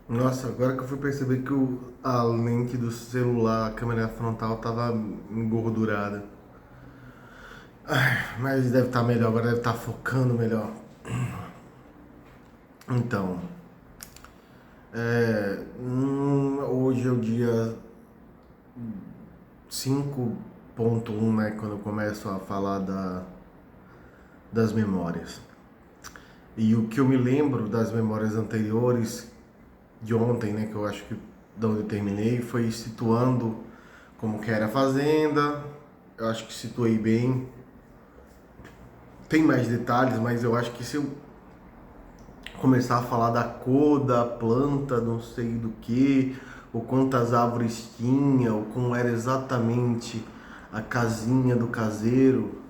Nossa, agora que eu fui perceber que a lente do celular, a câmera frontal, tava engordurada. Mas deve estar melhor, agora deve estar focando melhor. Então, hoje é o dia 5.1, né? Quando eu começo a falar das memórias. E o que eu me lembro das memórias anteriores, de ontem, né? Que eu acho que da onde eu terminei, foi situando como que era a fazenda. Eu acho que situei bem. Tem mais detalhes, mas eu acho que se eu começar a falar da cor da planta, não sei do que, ou quantas árvores tinha, ou como era exatamente a casinha do caseiro,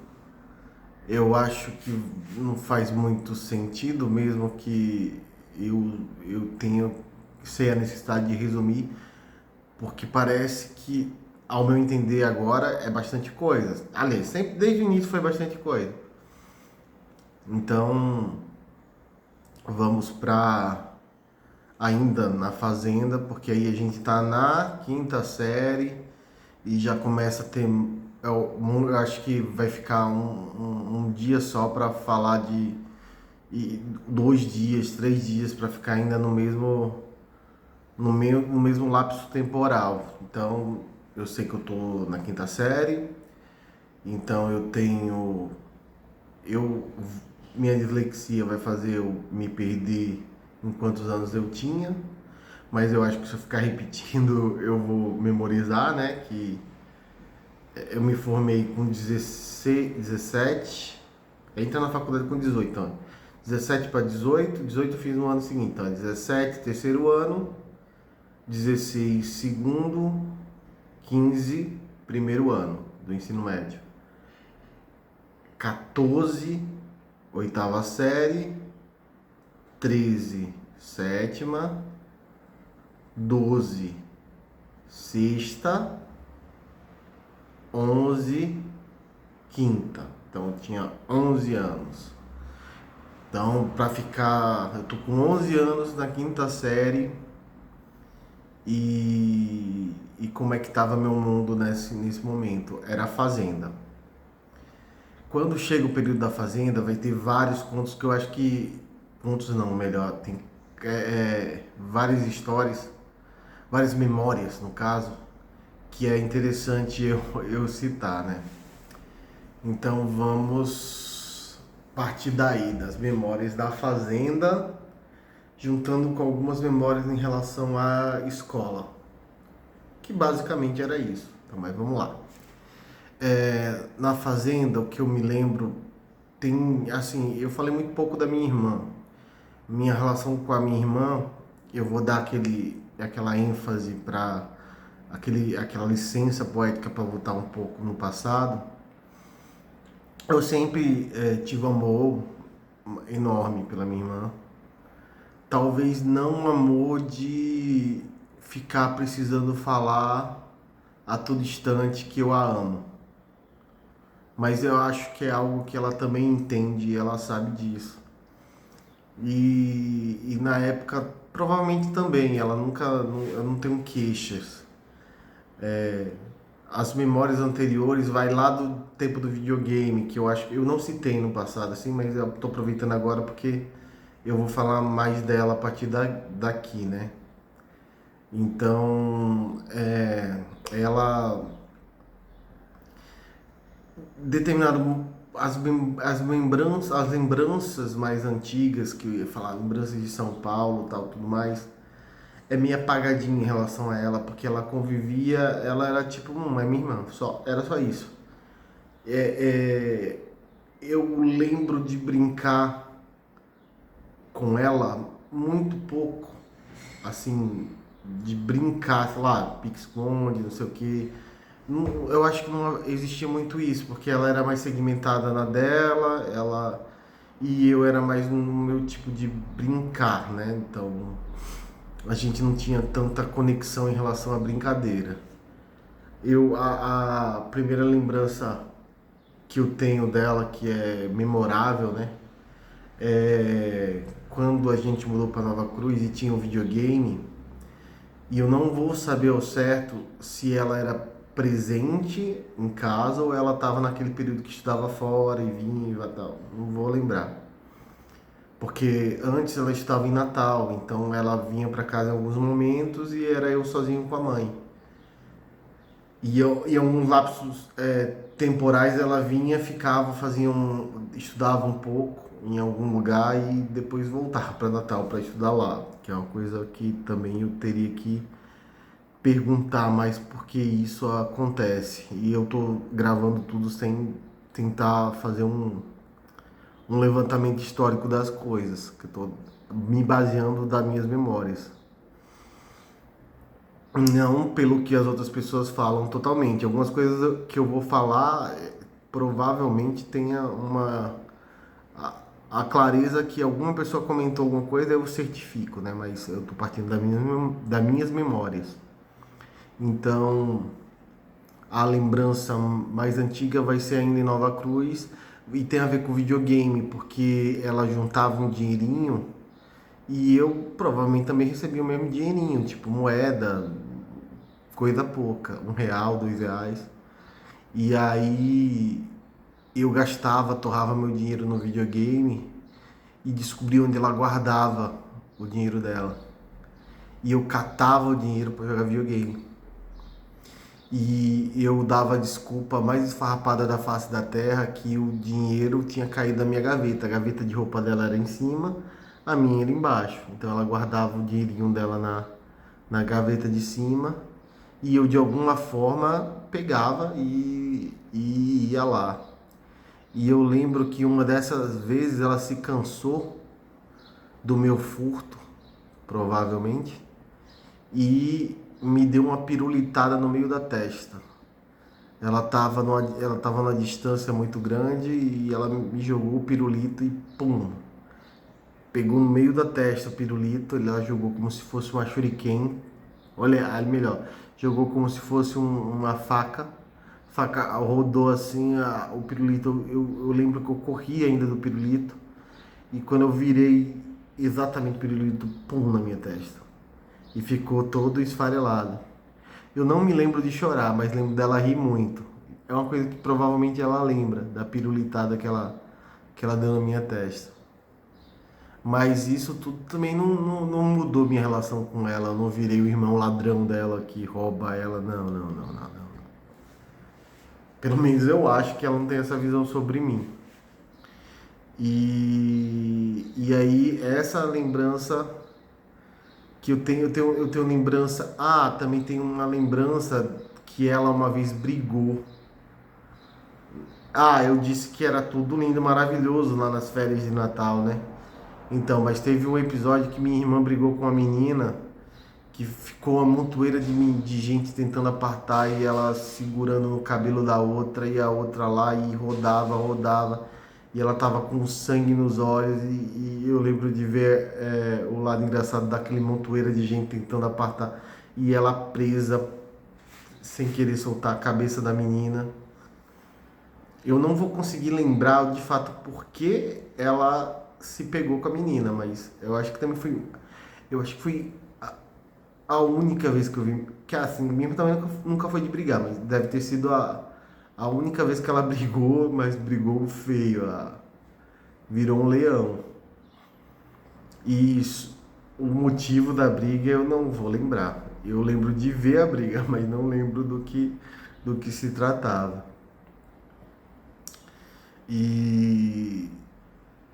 eu acho que não faz muito sentido, mesmo que eu tenha sei a necessidade de resumir, porque parece que, ao meu entender agora, é bastante coisa. Aliás, sempre desde o início foi bastante coisa. Então, vamos para ainda na fazenda, porque aí a gente tá na quinta série e já começa a ter. Eu acho que vai ficar um dia só para falar de. E 2 dias, 3 dias para ficar ainda no mesmo lapso temporal. Então eu sei que eu tô na quinta série, então eu tenho. Eu, minha dislexia vai fazer eu me perder em quantos anos eu tinha, mas eu acho que se eu ficar repetindo eu vou memorizar, né? Que eu me formei com 16, 17, entra na faculdade com 18, então 17 para 18, 18 eu fiz no ano seguinte, então 17 terceiro ano, 16 segundo, 15 primeiro ano do ensino médio, 14 oitava série, 13 sétima, 12 sexta, 11 quinta. Então eu tinha 11 anos. Então, para ficar, eu tô com 11 anos na quinta série e como é que tava meu mundo nesse momento? Era a fazenda. Quando chega o período da fazenda, vai ter vários contos que eu acho que contos não, melhor, tem várias histórias, várias memórias no caso, que é interessante eu citar, né? Então vamos partir daí, das memórias da fazenda, juntando com algumas memórias em relação à escola, que basicamente era isso. Então, mas vamos lá. Na fazenda, o que eu me lembro tem, assim, eu falei muito pouco da minha irmã. Minha relação com a minha irmã, eu vou dar aquela ênfase para aquela licença poética para voltar um pouco no passado. Eu sempre tive um amor enorme pela minha irmã. Talvez não um amor de ficar precisando falar a todo instante que eu a amo. Mas eu acho que é algo que ela também entende e ela sabe disso. E na época, provavelmente também, ela nunca, eu não tenho queixas. As memórias anteriores vai lá do tempo do videogame, que eu acho que eu não citei no passado, assim, mas eu tô aproveitando agora porque eu vou falar mais dela a partir daqui, né? Então, ela determinado as lembranças mais antigas que eu ia falar, lembranças de São Paulo, tal, tudo mais, é meio apagadinho em relação a ela, porque ela convivia, ela era tipo, é minha irmã, só, era só isso. É, eu lembro de brincar com ela muito pouco, assim, de brincar, sei lá, pique-esconde, não sei o que. Eu acho que não existia muito isso, porque ela era mais segmentada na dela, ela e eu era mais no meu tipo de brincar, né? Então a gente não tinha tanta conexão em relação à brincadeira. A primeira lembrança que eu tenho dela, que é memorável, né? É quando a gente mudou para Nova Cruz e tinha um videogame, e eu não vou saber ao certo se ela era presente em casa ou ela estava naquele período que estudava fora e vinha e tal. Não vou lembrar. Porque antes ela estava em Natal, então ela vinha para casa em alguns momentos e era eu sozinho com a mãe. E alguns lapsos temporais ela vinha, ficava, estudava um pouco em algum lugar e depois voltava para Natal para estudar lá, que é uma coisa que também eu teria que perguntar mais por que isso acontece. E eu tô gravando tudo sem tentar fazer um levantamento histórico das coisas, que eu tô me baseando das minhas memórias. Não pelo que as outras pessoas falam totalmente. Algumas coisas que eu vou falar provavelmente tenha a, a clareza que alguma pessoa comentou alguma coisa, eu certifico, né? Mas eu tô partindo das minhas memórias. Então, a lembrança mais antiga vai ser ainda em Nova Cruz e tem a ver com videogame, porque ela juntava um dinheirinho e eu provavelmente também recebia o mesmo dinheirinho, tipo moeda, coisa pouca, R$ 1, R$ 2. E aí eu gastava, torrava meu dinheiro no videogame e descobri onde ela guardava o dinheiro dela. E eu catava o dinheiro para jogar videogame. E eu dava a desculpa mais esfarrapada da face da terra que o dinheiro tinha caído da minha gaveta. A gaveta de roupa dela era em cima, a minha era embaixo. Então ela guardava o dinheirinho dela na gaveta de cima e eu de alguma forma pegava e ia lá. E eu lembro que uma dessas vezes ela se cansou do meu furto, provavelmente, e me deu uma pirulitada no meio da testa. Ela tava numa distância muito grande e ela me jogou o pirulito e pum! Pegou no meio da testa o pirulito, ela jogou como se fosse uma shuriken. Olha, melhor, jogou como se fosse uma faca. Faca rodou assim o pirulito. Eu lembro que eu corri ainda do pirulito. E quando eu virei exatamente o pirulito, pum, na minha testa. E ficou todo esfarelado. Eu não me lembro de chorar, mas lembro dela rir muito. É uma coisa que provavelmente ela lembra, da pirulitada que ela deu na minha testa. Mas isso tudo também não mudou minha relação com ela. Eu não virei o irmão ladrão dela que rouba ela. Não. Pelo menos eu acho que ela não tem essa visão sobre mim. E aí, essa lembrança que eu tenho lembrança. Ah, também tem uma lembrança que ela uma vez brigou. Ah, eu disse que era tudo lindo, maravilhoso lá nas férias de Natal, né? Então, mas teve um episódio que minha irmã brigou com uma menina que ficou uma montoeira de gente tentando apartar e ela segurando no cabelo da outra e a outra lá e rodava e ela tava com sangue nos olhos e eu lembro de ver o lado engraçado daquele montoeira de gente tentando apartar e ela presa sem querer soltar a cabeça da menina. Eu não vou conseguir lembrar de fato por que ela se pegou com a menina, mas eu acho que também foi. Eu acho que foi a única vez que eu vi. Que assim, minha também nunca foi de brigar, mas deve ter sido a única vez que ela brigou, mas brigou feio. Virou um leão. E o motivo da briga eu não vou lembrar. Eu lembro de ver a briga, mas não lembro do que se tratava. E,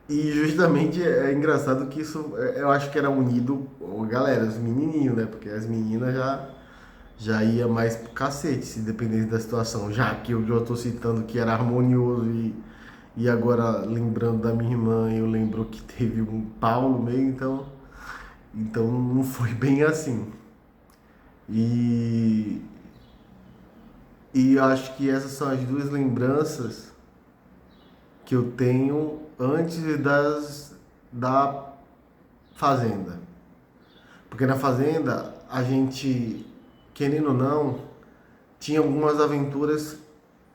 e justamente é engraçado que isso eu acho que era unido, galera, os menininhos, né? Porque as meninas já ia mais pro cacete, se dependesse da situação. Já que eu já tô citando que era harmonioso e agora lembrando da minha irmã, eu lembro que teve um pau no meio, então não foi bem assim. E, e eu acho que essas são as duas lembranças que eu tenho antes da fazenda. Porque na fazenda a gente, querendo ou não, tinha algumas aventuras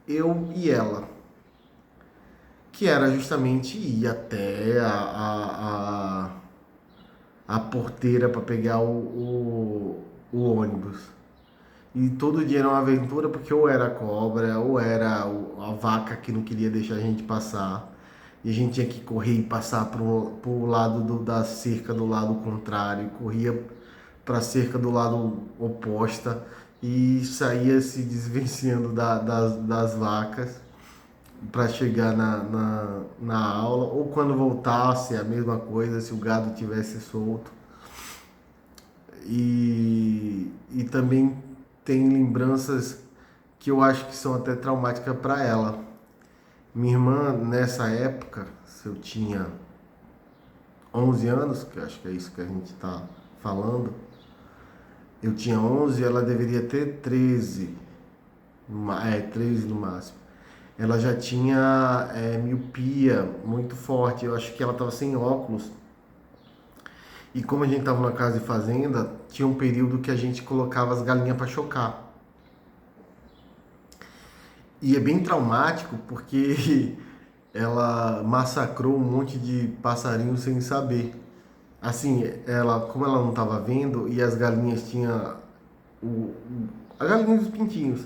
eu e ela, que era justamente ir até a porteira para pegar o ônibus. E todo dia era uma aventura porque ou era a cobra, ou era a vaca que não queria deixar a gente passar. E a gente tinha que correr e passar pro lado da cerca do lado contrário, corria para a cerca do lado oposta e saía se desvencilhando das vacas para chegar na aula, ou quando voltasse a mesma coisa se o gado tivesse solto. E também tem lembranças que eu acho que são até traumáticas para ela. Minha irmã, nessa época, se eu tinha 11 anos, que eu acho que é isso que a gente está falando, eu tinha 11, ela deveria ter 13, 13 no máximo. Ela já tinha miopia muito forte, eu acho que ela estava sem óculos. E como a gente estava na casa de fazenda, tinha um período que a gente colocava as galinhas para chocar. E é bem traumático porque ela massacrou um monte de passarinhos sem saber. Assim, como ela não estava vendo e as galinhas tinham a galinha dos pintinhos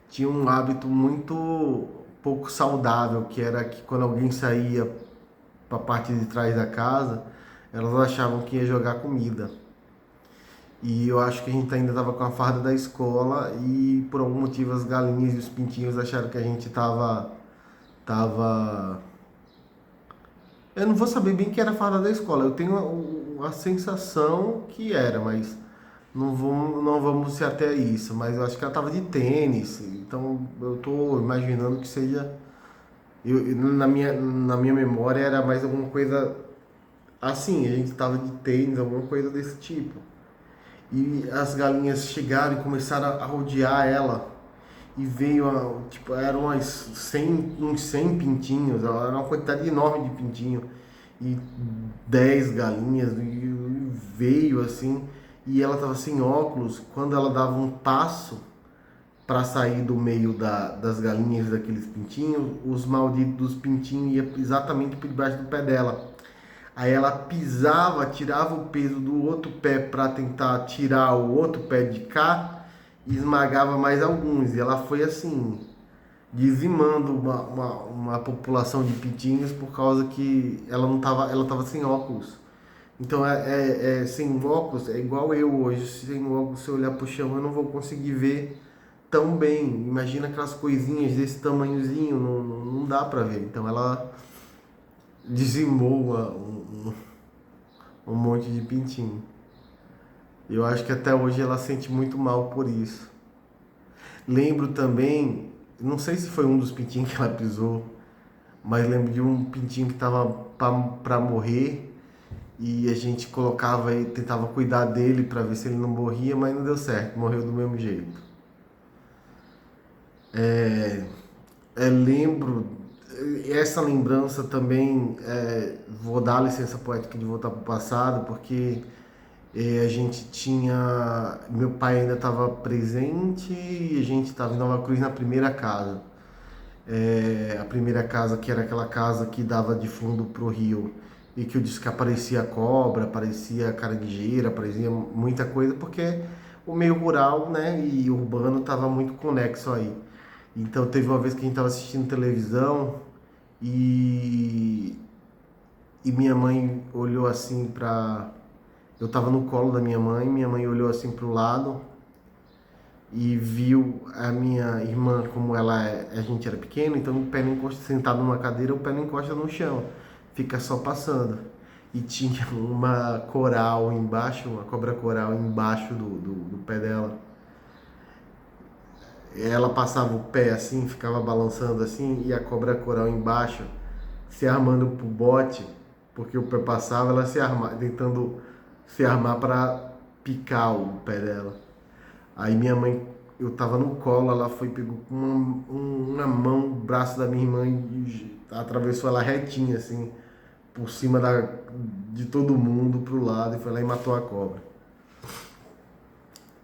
tinha um hábito muito pouco saudável, que era que quando alguém saía para a parte de trás da casa, elas achavam que ia jogar comida. E eu acho que a gente ainda estava com a farda da escola e por algum motivo as galinhas e os pintinhos acharam que a gente tava eu não vou saber bem que era a farda da escola. Eu tenho a sensação que era, mas não vamos se até a isso. Mas eu acho que ela tava de tênis. Então eu tô imaginando que seja. Na minha memória era mais alguma coisa assim. A gente tava de tênis, alguma coisa desse tipo. E as galinhas chegaram e começaram a rodear ela. E veio, tipo, eram uns 100 pintinhos, era uma quantidade enorme de pintinho. E 10 galinhas, e veio assim. E ela tava sem óculos. Quando ela dava um passo para sair do meio das galinhas, daqueles pintinhos, os malditos dos pintinhos iam exatamente por debaixo do pé dela. Aí ela pisava, tirava o peso do outro pé para tentar tirar o outro pé de cá e esmagava mais alguns. E ela foi assim, dizimando uma população de pintinhos por causa que ela tava sem óculos. Então sem óculos é igual eu hoje, sem óculos, se eu olhar pro chão eu não vou conseguir ver tão bem. Imagina aquelas coisinhas desse tamanhozinho, não dá para ver. Então ela dizimou um monte de pintinho. Eu acho que até hoje ela sente muito mal por isso. Lembro também, não sei se foi um dos pintinhos que ela pisou, mas lembro de um pintinho que estava para morrer e a gente colocava e tentava cuidar dele para ver se ele não morria, mas não deu certo, morreu do mesmo jeito. Lembro, essa lembrança também, vou dar a licença poética de voltar para o passado, porque a gente tinha. Meu pai ainda estava presente e a gente estava em Nova Cruz na primeira casa. A primeira casa que era aquela casa que dava de fundo pro rio e que eu disse que aparecia cobra, aparecia caranguejeira, aparecia muita coisa, porque o meio rural, né, e urbano estava muito conexo aí. Então teve uma vez que a gente estava assistindo televisão e, e minha mãe olhou assim para. Eu estava no colo da minha mãe olhou assim para o lado e viu a minha irmã, como a gente era pequeno, então o pé não encosta, sentado numa cadeira, o pé não encosta no chão, fica só passando. E tinha uma coral embaixo, uma cobra coral embaixo do pé dela. Ela passava o pé assim, ficava balançando assim, e a cobra coral embaixo, se armando pro bote, porque o pé passava, ela se armava, tentando se armar para picar o pé dela. Aí minha mãe, eu tava no colo, ela foi, pegou com uma mão, o braço da minha irmã e atravessou ela retinha, assim, por cima de todo mundo pro lado e foi lá e matou a cobra.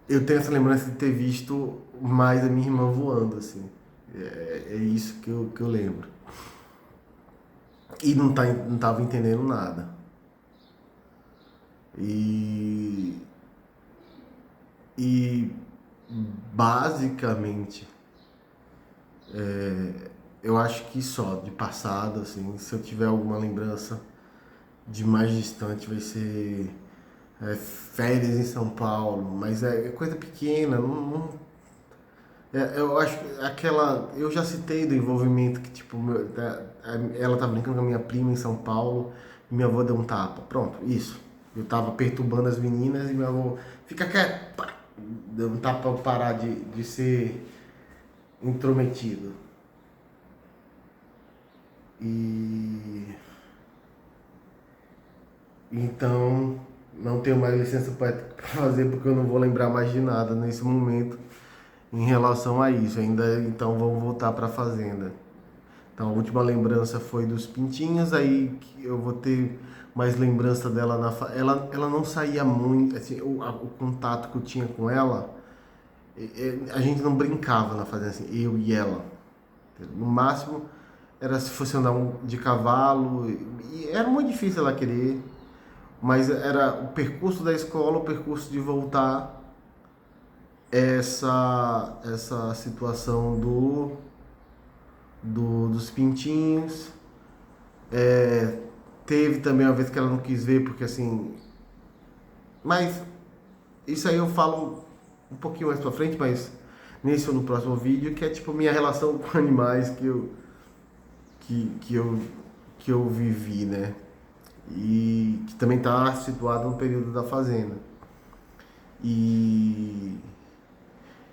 Eu tenho essa lembrança de ter visto mais a minha irmã voando, assim. É isso que eu lembro. E não tava entendendo nada. E, e basicamente, eu acho que só de passado, assim, se eu tiver alguma lembrança de mais distante, vai ser férias em São Paulo, mas é coisa pequena, eu acho que aquela. Eu já citei do envolvimento que, tipo, ela tá brincando com a minha prima em São Paulo e minha avó deu um tapa. Pronto, isso. Eu tava perturbando as meninas e meu avô fica quieto, pá, deu um tapa pra parar de ser intrometido. E então não tenho mais licença para fazer porque eu não vou lembrar mais de nada nesse momento em relação a isso. Ainda então vamos voltar para a fazenda. Então a última lembrança foi dos pintinhos, aí eu vou ter mais lembrança dela ela não saía muito, assim, o contato que eu tinha com ela, a gente não brincava na fazenda assim, eu e ela. No máximo era se fosse andar de cavalo, e era muito difícil ela querer, mas era o percurso da escola, o percurso de voltar, essa situação dos pintinhos. É, teve também uma vez que ela não quis ver, porque assim. Mas isso aí eu falo um pouquinho mais pra frente, mas nesse ou no próximo vídeo, que é tipo minha relação com animais que, que eu, que eu vivi, né? E que também tá situado no período da fazenda. E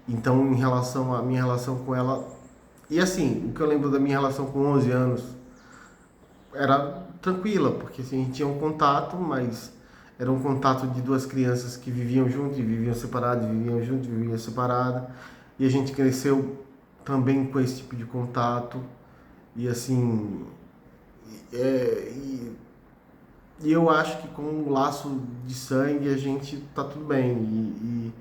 então, em relação à minha relação com ela. E assim, o que eu lembro da minha relação com 11 anos era tranquila, porque assim, a gente tinha um contato, mas era um contato de duas crianças que viviam junto e viviam separadas, viviam junto e viviam separadas. E a gente cresceu também com esse tipo de contato. E assim, é, e, e eu acho que com um laço de sangue a gente tá tudo bem.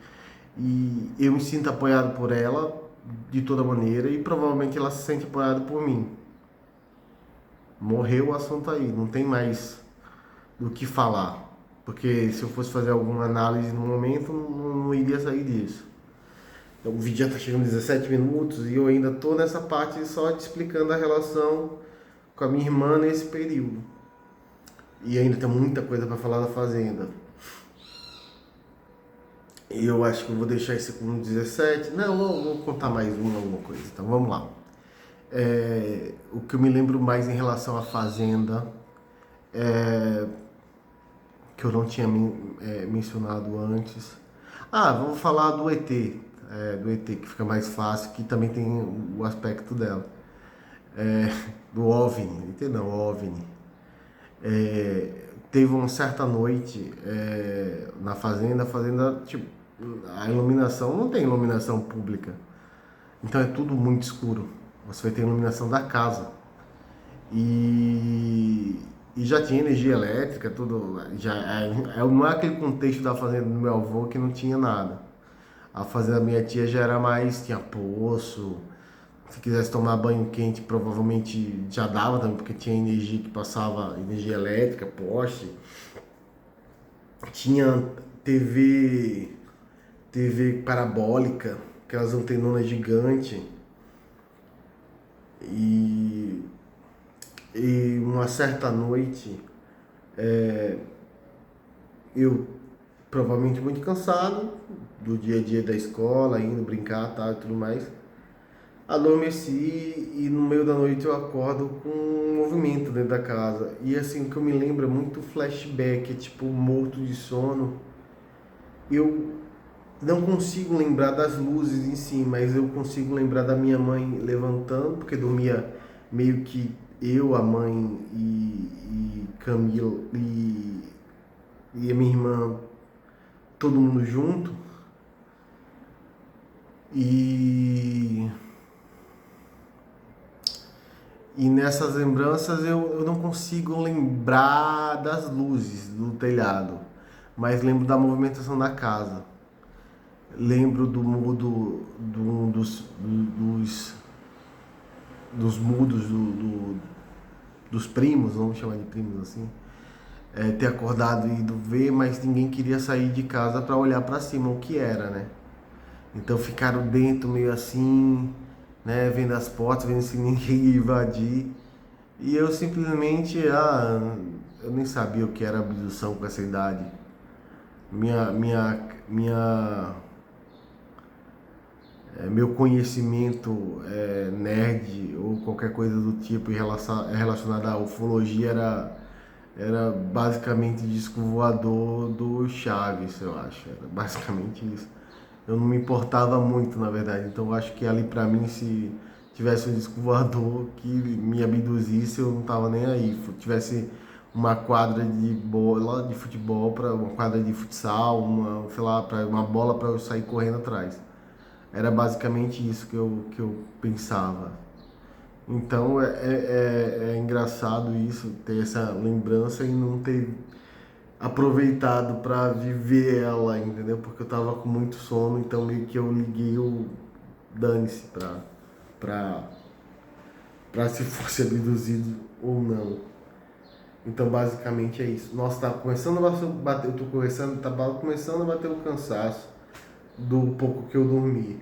E eu me sinto apoiado por ela de toda maneira e provavelmente ela se sente apoiada por mim. Morreu o assunto aí, não tem mais do que falar. Porque se eu fosse fazer alguma análise no momento, não iria sair disso. Então, o vídeo já está chegando a 17 minutos e eu ainda estou nessa parte só te explicando a relação com a minha irmã nesse período. E ainda tem muita coisa para falar da Fazenda. E eu acho que eu vou deixar esse com 17. Não, vou contar mais alguma coisa. Então vamos lá. O que eu me lembro mais em relação à Fazenda, é, que eu não tinha mencionado antes. Ah, vamos falar do ET. Do ET, que fica mais fácil, que também tem o aspecto dela. Do OVNI, ET não, OVNI. Teve uma certa noite na fazenda, tipo, a iluminação, não tem iluminação pública. Então é tudo muito escuro. Você vai ter iluminação da casa. E já tinha energia elétrica, tudo. Não é aquele contexto da fazenda do meu avô que não tinha nada. A fazenda da minha tia já era mais, tinha poço. Se quisesse tomar banho quente, provavelmente já dava também, porque tinha energia que passava, energia elétrica, poste. Tinha TV parabólica, aquelas antenonas gigantes. E, e uma certa noite, eu provavelmente muito cansado do dia a dia da escola, indo brincar, tá, e tudo mais. Adormeci e no meio da noite eu acordo com um movimento dentro da casa. E assim, o que eu me lembro é muito flashback, é tipo morto de sono. Eu não consigo lembrar das luzes em si, mas eu consigo lembrar da minha mãe levantando, porque dormia meio que eu, a mãe e Camila e a minha irmã, todo mundo junto. E, e nessas lembranças eu não consigo lembrar das luzes do telhado, mas lembro da movimentação da casa. Lembro do mudo, dos mudos dos primos, vamos chamar de primos assim, ter acordado e ido ver, mas ninguém queria sair de casa para olhar para cima o que era, né? Então ficaram dentro meio assim, né, vendo as portas, vendo se ninguém ia invadir. E eu simplesmente, eu nem sabia o que era abdução com essa idade. Minha meu conhecimento nerd ou qualquer coisa do tipo relacionada à ufologia era basicamente disco voador do Chaves, eu acho. Era basicamente isso. Eu não me importava muito, na verdade. Então eu acho que ali pra mim, se tivesse um disco voador que me abduzisse, eu não tava nem aí. Se tivesse uma quadra de bola de futebol para uma quadra de futsal, uma, sei lá, para uma bola para eu sair correndo atrás. Era basicamente isso que eu pensava. Então é engraçado isso, ter essa lembrança e não ter aproveitado para viver ela, entendeu? Porque eu tava com muito sono, então meio que eu liguei o dane-se pra, pra se fosse abduzido ou não. Então basicamente é isso. Nossa, tá começando a bater, eu tô começando, tá começando a bater o cansaço do pouco que eu dormi.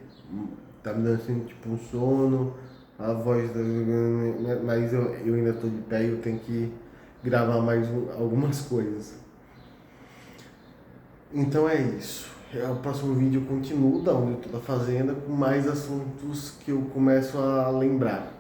Tá me dando assim, tipo um sono, a voz da... mas eu ainda tô de pé e eu tenho que gravar mais algumas coisas. Então é isso. O próximo vídeo continua da onde eu tô da fazenda com mais assuntos que eu começo a lembrar.